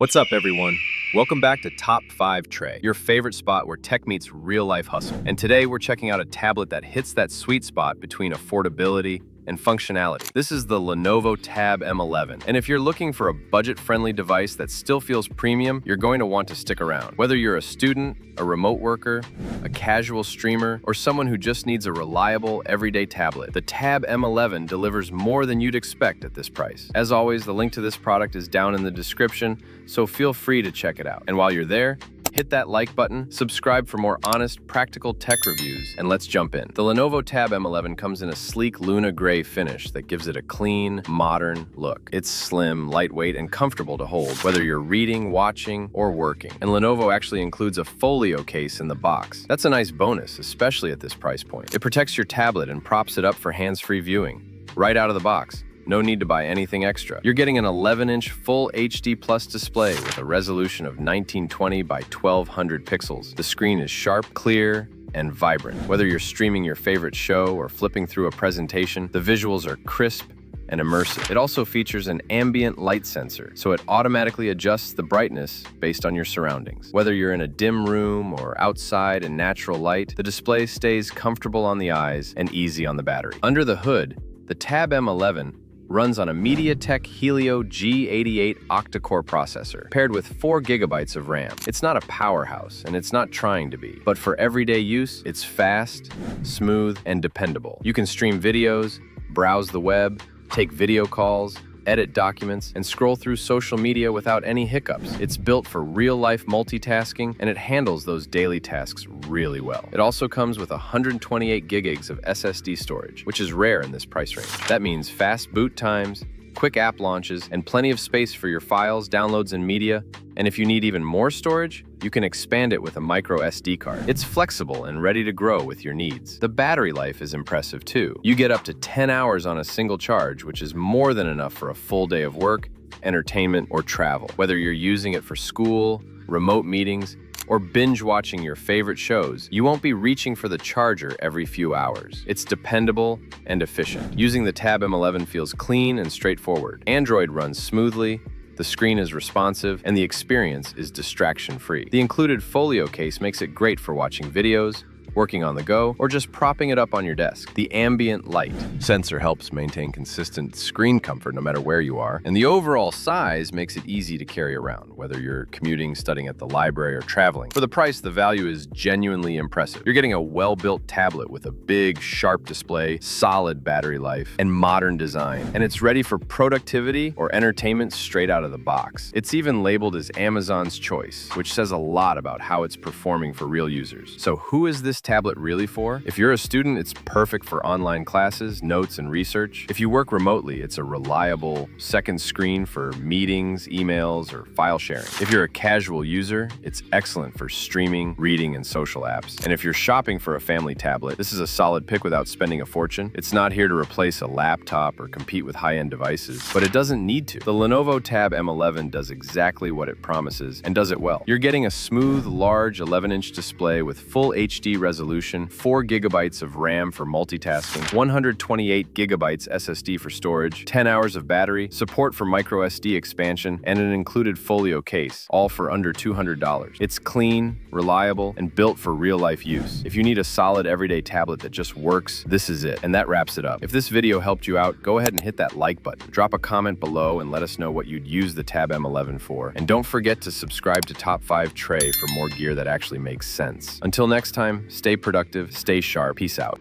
What's up, everyone? Welcome back to Top 5 Tray, your favorite spot where tech meets real-life hustle. And today we're checking out a tablet that hits that sweet spot between affordability and functionality. This is the Lenovo Tab M11. And if you're looking for a budget-friendly device that still feels premium, you're going to want to stick around. Whether you're a student, a remote worker, a casual streamer, or someone who just needs a reliable, everyday tablet, the Tab M11 delivers more than you'd expect at this price. As always, the link to this product is down in the description, so feel free to check it out. And while you're there, hit that like button, subscribe for more honest, practical tech reviews, and let's jump in. The Lenovo Tab M11 comes in a sleek Luna gray finish that gives it a clean, modern look. It's slim, lightweight, and comfortable to hold, whether you're reading, watching, or working. And Lenovo actually includes a folio case in the box. That's a nice bonus, especially at this price point. It protects your tablet and props it up for hands-free viewing, right out of the box. No need to buy anything extra. You're getting an 11-inch full HD Plus display with a resolution of 1920 by 1200 pixels. The screen is sharp, clear, and vibrant. Whether you're streaming your favorite show or flipping through a presentation, the visuals are crisp and immersive. It also features an ambient light sensor, so it automatically adjusts the brightness based on your surroundings. Whether you're in a dim room or outside in natural light, the display stays comfortable on the eyes and easy on the battery. Under the hood, the Tab M11 runs on a MediaTek Helio G88 octa-core processor, paired with 4 GB of RAM. It's not a powerhouse, and it's not trying to be. But for everyday use, it's fast, smooth, and dependable. You can stream videos, browse the web, take video calls, edit documents, and scroll through social media without any hiccups. It's built for real-life multitasking, and it handles those daily tasks really well. It also comes with 128 gigs of SSD storage, which is rare in this price range. That means fast boot times, quick app launches, and plenty of space for your files, downloads, and media. And if you need even more storage, you can expand it with a micro SD card. It's flexible and ready to grow with your needs. The battery life is impressive too. You get up to 10 hours on a single charge, which is more than enough for a full day of work, entertainment, or travel. Whether you're using it for school, remote meetings, or binge watching your favorite shows, you won't be reaching for the charger every few hours. It's dependable and efficient. Using the Tab M11 feels clean and straightforward. Android runs smoothly, the screen is responsive, and the experience is distraction-free. The included folio case makes it great for watching videos, working on the go, or just propping it up on your desk. The ambient light sensor helps maintain consistent screen comfort no matter where you are, and the overall size makes it easy to carry around, whether you're commuting, studying at the library, or traveling. For the price, the value is genuinely impressive. You're getting a well-built tablet with a big, sharp display, solid battery life, and modern design, and it's ready for productivity or entertainment straight out of the box. It's even labeled as Amazon's choice, which says a lot about how it's performing for real users. So who is this tablet really for? If you're a student, it's perfect for online classes, notes, and research. If you work remotely, it's a reliable second screen for meetings, emails, or file sharing. If you're a casual user, it's excellent for streaming, reading, and social apps. And if you're shopping for a family tablet, this is a solid pick without spending a fortune. It's not here to replace a laptop or compete with high-end devices, but it doesn't need to. The Lenovo Tab M11 does exactly what it promises and does it well. You're getting a smooth, large 11-inch display with full HD resolution, 4 GB of RAM for multitasking, 128 GB SSD for storage, 10 hours of battery, support for micro SD expansion, and an included folio case, all for under $200. It's clean, reliable, and built for real-life use. If you need a solid everyday tablet that just works, this is it. And that wraps it up. If this video helped you out, go ahead and hit that like button. Drop a comment below and let us know what you'd use the Tab M11 for. And don't forget to subscribe to Top 5 Tray for more gear that actually makes sense. Until next time, stay productive, stay sharp. Peace out.